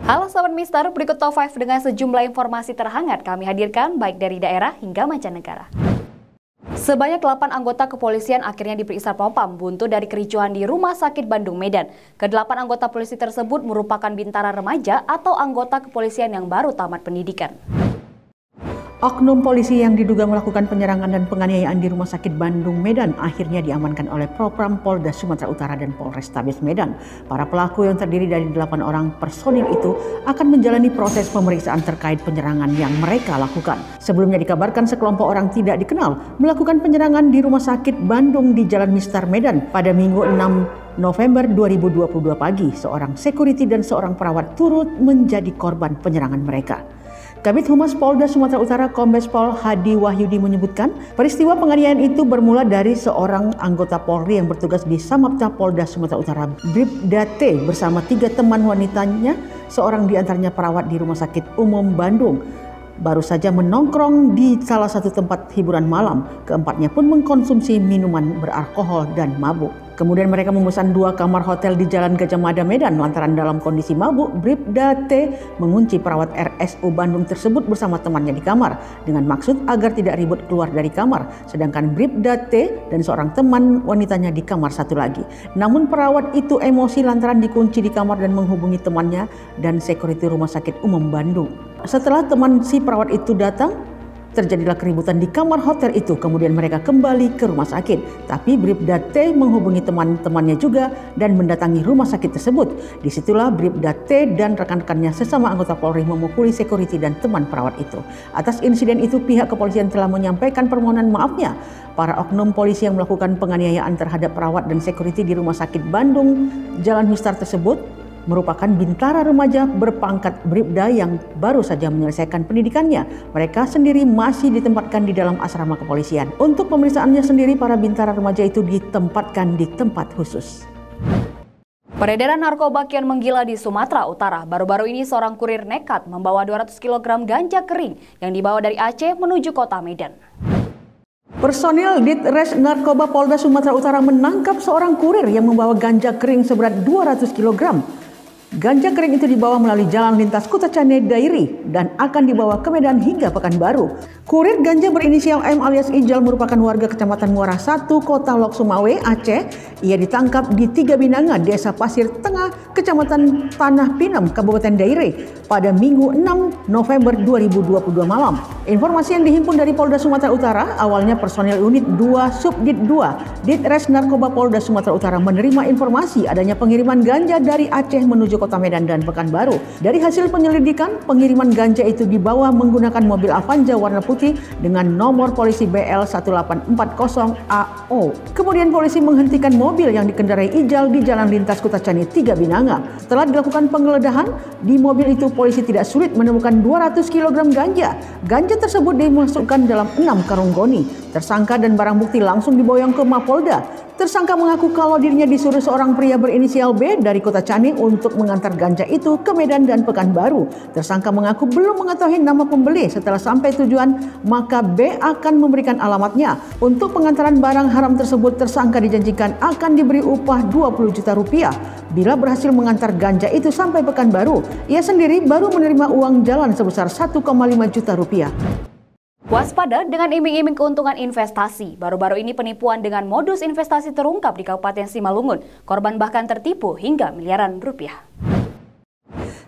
Halo Sobat Mister, berikut Top 5 dengan sejumlah informasi terhangat kami hadirkan baik dari daerah hingga mancanegara. Sebanyak 8 anggota kepolisian akhirnya diperiksa Propam buntu dari kericuhan di Rumah Sakit Bandung Medan. Ke-8 anggota polisi tersebut merupakan bintara remaja atau anggota kepolisian yang baru tamat pendidikan. Oknum polisi yang diduga melakukan penyerangan dan penganiayaan di Rumah Sakit Bandung Medan akhirnya diamankan oleh Propam Polda Sumatera Utara dan Polrestabes Medan. Para pelaku yang terdiri dari 8 orang personil itu akan menjalani proses pemeriksaan terkait penyerangan yang mereka lakukan. Sebelumnya dikabarkan sekelompok orang tidak dikenal melakukan penyerangan di Rumah Sakit Bandung di Jalan Mistar Medan pada Minggu 6 November 2022 pagi. Seorang security dan seorang perawat turut menjadi korban penyerangan mereka. Kabid Humas Polda Sumatera Utara Kombes Pol Hadi Wahyudi menyebutkan peristiwa penganiayaan itu bermula dari seorang anggota Polri yang bertugas di Samapta Polda Sumatera Utara, Bribda T bersama 3 teman wanitanya, seorang diantaranya perawat di Rumah Sakit Umum Bandung. Baru saja menongkrong di salah satu tempat hiburan malam. Keempatnya pun mengkonsumsi minuman beralkohol dan mabuk. Kemudian mereka memesan 2 kamar hotel di Jalan Gajah Mada Medan. Lantaran dalam kondisi mabuk, Bribda T mengunci perawat RSU Bandung tersebut bersama temannya di kamar dengan maksud agar tidak ribut keluar dari kamar. Sedangkan Bribda T dan seorang teman wanitanya di kamar satu lagi. Namun perawat itu emosi lantaran dikunci di kamar dan menghubungi temannya dan security Rumah Sakit Umum Bandung. Setelah teman si perawat itu datang, terjadilah keributan di kamar hotel itu. Kemudian mereka kembali ke rumah sakit. Tapi Bribda T menghubungi teman-temannya juga dan mendatangi rumah sakit tersebut. Disitulah Bribda T dan rekan-rekannya sesama anggota Polri memukuli security dan teman perawat itu. Atas insiden itu pihak kepolisian telah menyampaikan permohonan maafnya. Para oknum polisi yang melakukan penganiayaan terhadap perawat dan security di Rumah Sakit Bandung Jalan Mistar tersebut merupakan bintara remaja berpangkat Bribda yang baru saja menyelesaikan pendidikannya. Mereka sendiri masih ditempatkan di dalam asrama kepolisian. Untuk pemeriksaannya sendiri, para bintara remaja itu ditempatkan di tempat khusus. Peredaran narkoba kian menggila di Sumatera Utara. Baru-baru ini seorang kurir nekat membawa 200 kg ganja kering yang dibawa dari Aceh menuju kota Medan. Personil Ditres Narkoba Polda Sumatera Utara menangkap seorang kurir yang membawa ganja kering seberat 200 kg. Ganja kering itu dibawa melalui jalan lintas Kutacane Dairi dan akan dibawa ke Medan hingga Pekanbaru. Kurir ganja berinisial M alias Ijal merupakan warga Kecamatan Muara 1, Kota Lok Sumawe, Aceh. Ia ditangkap di Tiga Binanga, Desa Pasir Tengah, Kecamatan Tanah Pinem, Kabupaten Dairi pada Minggu 6 November 2022 malam. Informasi yang dihimpun dari Polda Sumatera Utara, awalnya personel unit 2 Subdit 2 Ditres Narkoba Polda Sumatera Utara menerima informasi adanya pengiriman ganja dari Aceh menuju Kota Medan dan Pekanbaru. Dari hasil penyelidikan, pengiriman ganja itu dibawa menggunakan mobil Avanza warna putih dengan nomor polisi BL1840AO. Kemudian polisi menghentikan mobil yang dikendarai Ijal di jalan lintas Kutacane Tiga Binanga. Setelah dilakukan penggeledahan, di mobil itu polisi tidak sulit menemukan 200 kg ganja. Ganja tersebut dimasukkan dalam 6 karung goni. Tersangka dan barang bukti langsung diboyong ke Mapolda. Tersangka mengaku kalau dirinya disuruh seorang pria berinisial B dari Kutacane untuk mengantar ganja itu ke Medan dan Pekanbaru. Tersangka mengaku belum mengetahui nama pembeli. Setelah sampai tujuan, maka B akan memberikan alamatnya. Untuk pengantaran barang haram tersebut, tersangka dijanjikan akan diberi upah 20 juta rupiah bila berhasil mengantar ganja itu sampai Pekanbaru. Ia sendiri baru menerima uang jalan sebesar 1,5 juta rupiah. Waspada dengan iming-iming keuntungan investasi. Baru-baru ini penipuan dengan modus investasi terungkap di Kabupaten Simalungun. Korban bahkan tertipu hingga miliaran rupiah.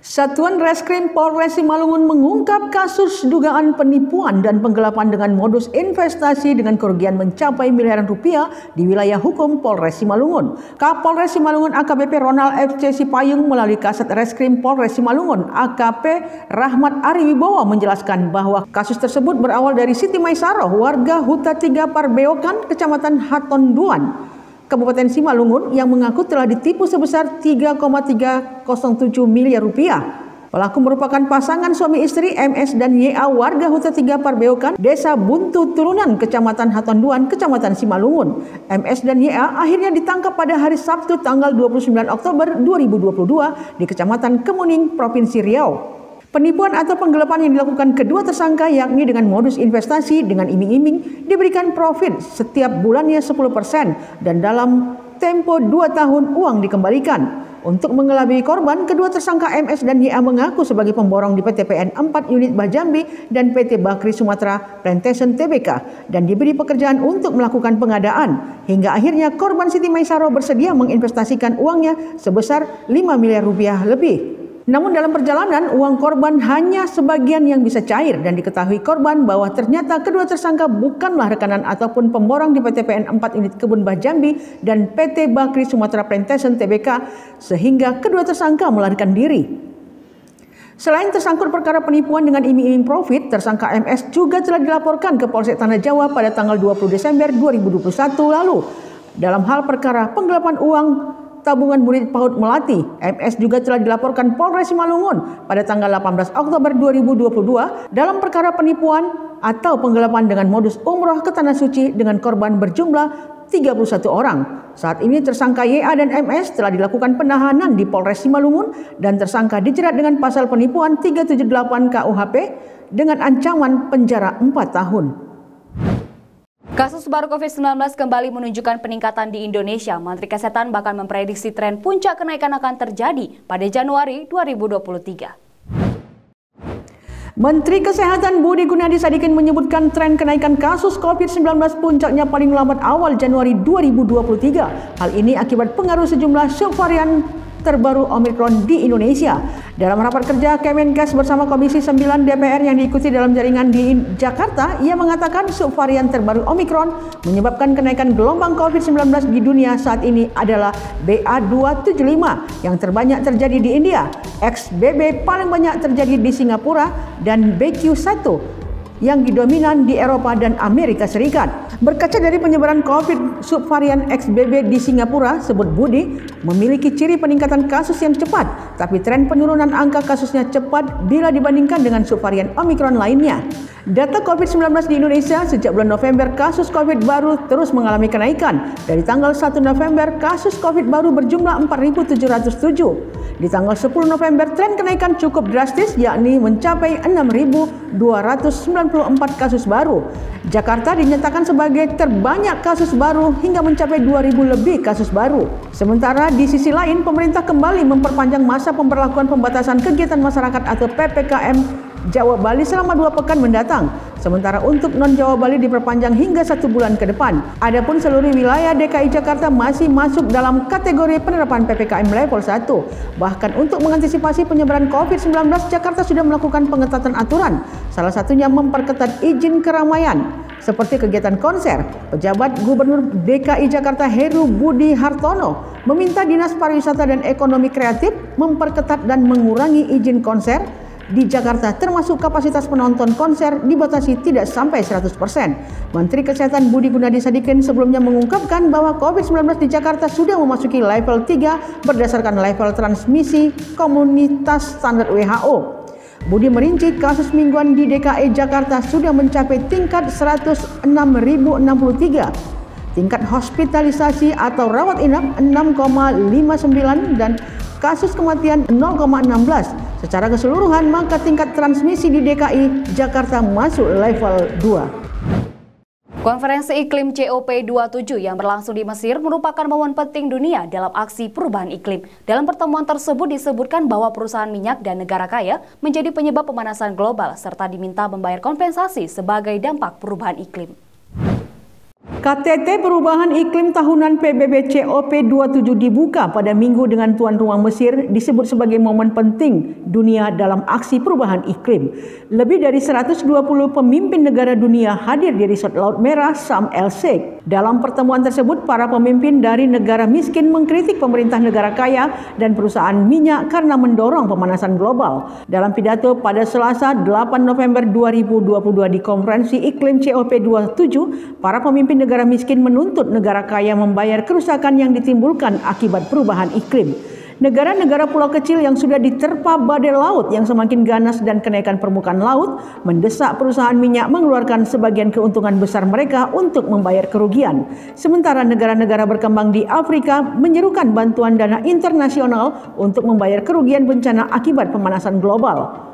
Satuan Reskrim Polres Simalungun mengungkap kasus dugaan penipuan dan penggelapan dengan modus investasi dengan kerugian mencapai miliaran rupiah di wilayah hukum Polres Simalungun. Kapolres Simalungun AKBP Ronald FC Sipayung melalui Kasat Reskrim Polres Simalungun AKP Rahmat Ari Wibowo menjelaskan bahwa kasus tersebut berawal dari Siti Maisaroh, warga Huta 3 Parbeokan, Kecamatan Hatonduan, Kabupaten Simalungun yang mengaku telah ditipu sebesar 3,307 miliar rupiah. Pelaku merupakan pasangan suami istri MS dan YA warga Huta 3 Parbeokan, Desa Buntu Turunan, Kecamatan Hatonduan, Kecamatan Simalungun. MS dan YA akhirnya ditangkap pada hari Sabtu tanggal 29 Oktober 2022 di Kecamatan Kemuning, Provinsi Riau. Penipuan atau penggelapan yang dilakukan kedua tersangka yakni dengan modus investasi dengan iming-iming diberikan profit setiap bulannya 10% dan dalam tempo 2 tahun uang dikembalikan. Untuk mengelabui korban, kedua tersangka MS dan YA mengaku sebagai pemborong di PT PN 4 unit Bajambi dan PT Bakri Sumatera Plantation Tbk dan diberi pekerjaan untuk melakukan pengadaan. Hingga akhirnya korban Siti Maisaro bersedia menginvestasikan uangnya sebesar 5 miliar rupiah lebih. Namun dalam perjalanan, uang korban hanya sebagian yang bisa cair dan diketahui korban bahwa ternyata kedua tersangka bukanlah rekanan ataupun pemborong di PT PN 4 unit Kebun Bajambi dan PT Bakri Sumatera Plantation Tbk sehingga kedua tersangka melarikan diri. Selain tersangkut perkara penipuan dengan iming-iming profit, tersangka MS juga telah dilaporkan ke Polsek Tanah Jawa pada tanggal 20 Desember 2021 lalu dalam hal perkara penggelapan uang tabungan murid PAUD Melati. MS juga telah dilaporkan Polres Simalungun pada tanggal 18 Oktober 2022 dalam perkara penipuan atau penggelapan dengan modus umroh ke Tanah Suci dengan korban berjumlah 31 orang. Saat ini tersangka YA dan MS telah dilakukan penahanan di Polres Simalungun dan tersangka dijerat dengan pasal penipuan 378 KUHP dengan ancaman penjara 4 tahun. Kasus baru COVID-19 kembali menunjukkan peningkatan di Indonesia. Menteri Kesehatan bahkan memprediksi tren puncak kenaikan akan terjadi pada Januari 2023. Menteri Kesehatan Budi Gunadi Sadikin menyebutkan tren kenaikan kasus COVID-19 puncaknya paling lambat awal Januari 2023. Hal ini akibat pengaruh sejumlah subvarian terbaru Omicron di Indonesia. Dalam rapat kerja Kemenkes bersama Komisi 9 DPR yang diikuti dalam jaringan di Jakarta, ia mengatakan subvarian terbaru Omicron menyebabkan kenaikan gelombang COVID-19 di dunia saat ini adalah BA275 yang terbanyak terjadi di India, XBB paling banyak terjadi di Singapura, dan BQ1 yang didominan di Eropa dan Amerika Serikat. Berkaca dari penyebaran COVID subvarian XBB di Singapura, sebut Budi, memiliki ciri peningkatan kasus yang cepat, tapi tren penurunan angka kasusnya cepat bila dibandingkan dengan subvarian Omicron lainnya. Data COVID-19 di Indonesia sejak bulan November, kasus COVID baru terus mengalami kenaikan. Dari tanggal 1 November, kasus COVID baru berjumlah 4.707. Di tanggal 10 November, tren kenaikan cukup drastis, yakni mencapai 6.294 kasus baru. Jakarta dinyatakan sebagai terbanyak kasus baru hingga mencapai 2.000 lebih kasus baru. Sementara di sisi lain, pemerintah kembali memperpanjang masa pemberlakuan pembatasan kegiatan masyarakat atau PPKM Jawa Bali selama 2 pekan mendatang. Sementara untuk non-Jawa Bali diperpanjang hingga 1 bulan ke depan. Adapun seluruh wilayah DKI Jakarta masih masuk dalam kategori penerapan PPKM level 1. Bahkan untuk mengantisipasi penyebaran COVID-19, Jakarta sudah melakukan pengetatan aturan. Salah satunya memperketat izin keramaian seperti kegiatan konser. Pejabat Gubernur DKI Jakarta Heru Budi Hartono meminta Dinas Pariwisata dan Ekonomi Kreatif memperketat dan mengurangi izin konser di Jakarta, termasuk kapasitas penonton konser dibatasi tidak sampai 100%. Menteri Kesehatan Budi Gunadi Sadikin sebelumnya mengungkapkan bahwa COVID-19 di Jakarta sudah memasuki level 3 berdasarkan level transmisi komunitas standar WHO. Budi merinci kasus mingguan di DKI Jakarta sudah mencapai tingkat 106.063. Tingkat hospitalisasi atau rawat inap 6,59 dan kasus kematian 0,16. Secara keseluruhan, maka tingkat transmisi di DKI Jakarta masuk level 2. Konferensi Iklim COP27 yang berlangsung di Mesir merupakan momen penting dunia dalam aksi perubahan iklim. Dalam pertemuan tersebut disebutkan bahwa perusahaan minyak dan negara kaya menjadi penyebab pemanasan global serta diminta membayar kompensasi sebagai dampak perubahan iklim. KTT Perubahan Iklim Tahunan PBB COP27 dibuka pada Minggu dengan tuan rumah Mesir, disebut sebagai momen penting dunia dalam aksi perubahan iklim. Lebih dari 120 pemimpin negara dunia hadir di Resort Laut Merah Sharm el-Sheikh. Dalam pertemuan tersebut, para pemimpin dari negara miskin mengkritik pemerintah negara kaya dan perusahaan minyak karena mendorong pemanasan global. Dalam pidato pada Selasa 8 November 2022 di Konferensi Iklim COP27, para pemimpin negara miskin menuntut negara kaya membayar kerusakan yang ditimbulkan akibat perubahan iklim. Negara-negara pulau kecil yang sudah diterpa badai laut yang semakin ganas dan kenaikan permukaan laut mendesak perusahaan minyak mengeluarkan sebagian keuntungan besar mereka untuk membayar kerugian. Sementara negara-negara berkembang di Afrika menyerukan bantuan dana internasional untuk membayar kerugian bencana akibat pemanasan global.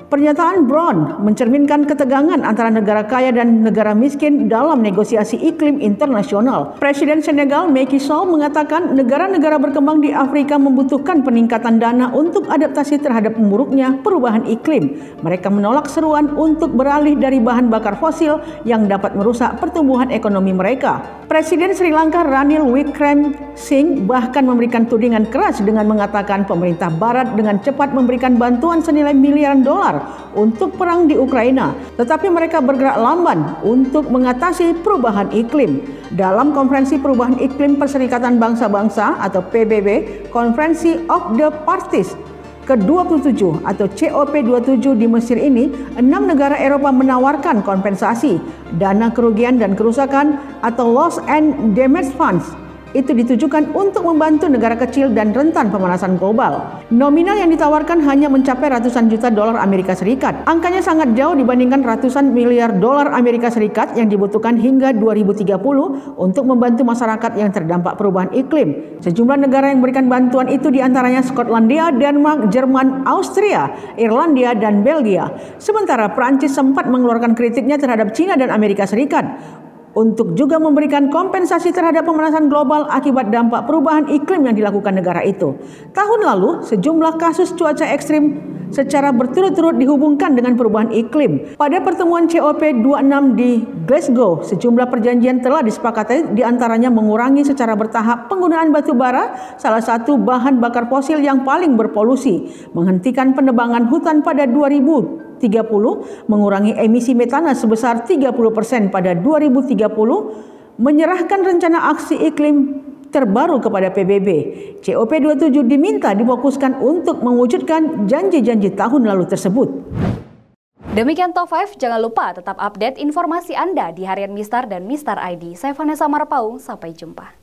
Pernyataan Brown mencerminkan ketegangan antara negara kaya dan negara miskin dalam negosiasi iklim internasional. Presiden Senegal Macky Sall mengatakan negara-negara berkembang di Afrika membutuhkan peningkatan dana untuk adaptasi terhadap memburuknya perubahan iklim. Mereka menolak seruan untuk beralih dari bahan bakar fosil yang dapat merusak pertumbuhan ekonomi mereka. Presiden Sri Lanka Ranil Wickremesinghe bahkan memberikan tudingan keras dengan mengatakan pemerintah barat dengan cepat memberikan bantuan senilai miliaran dolar untuk perang di Ukraina, tetapi mereka bergerak lamban untuk mengatasi perubahan iklim. Dalam Konferensi Perubahan Iklim Perserikatan Bangsa-Bangsa atau PBB, Conference of the Parties ke-27 atau COP27 di Mesir ini, 6 negara Eropa menawarkan kompensasi, dana kerugian dan kerusakan atau Loss and Damage Funds. Itu ditujukan untuk membantu negara kecil dan rentan pemanasan global. Nominal yang ditawarkan hanya mencapai ratusan juta dolar Amerika Serikat. Angkanya sangat jauh dibandingkan ratusan miliar dolar Amerika Serikat yang dibutuhkan hingga 2030 untuk membantu masyarakat yang terdampak perubahan iklim. Sejumlah negara yang memberikan bantuan itu diantaranya Skotlandia, Denmark, Jerman, Austria, Irlandia, dan Belgia. Sementara Prancis sempat mengeluarkan kritiknya terhadap China dan Amerika Serikat untuk juga memberikan kompensasi terhadap pemanasan global akibat dampak perubahan iklim yang dilakukan negara itu. Tahun lalu, sejumlah kasus cuaca ekstrim secara berturut-turut dihubungkan dengan perubahan iklim. Pada pertemuan COP26 di Glasgow, sejumlah perjanjian telah disepakati, diantaranya mengurangi secara bertahap penggunaan batu bara, salah satu bahan bakar fosil yang paling berpolusi, menghentikan penebangan hutan pada 2030, mengurangi emisi metana sebesar 30% pada 2030, menyerahkan rencana aksi iklim terbaru kepada PBB. COP27 diminta difokuskan untuk mewujudkan janji-janji tahun lalu tersebut. Demikian Top 5, jangan lupa tetap update informasi Anda di Harian Mistar dan Mistar ID. Saya Vanessa Marpaung, sampai jumpa.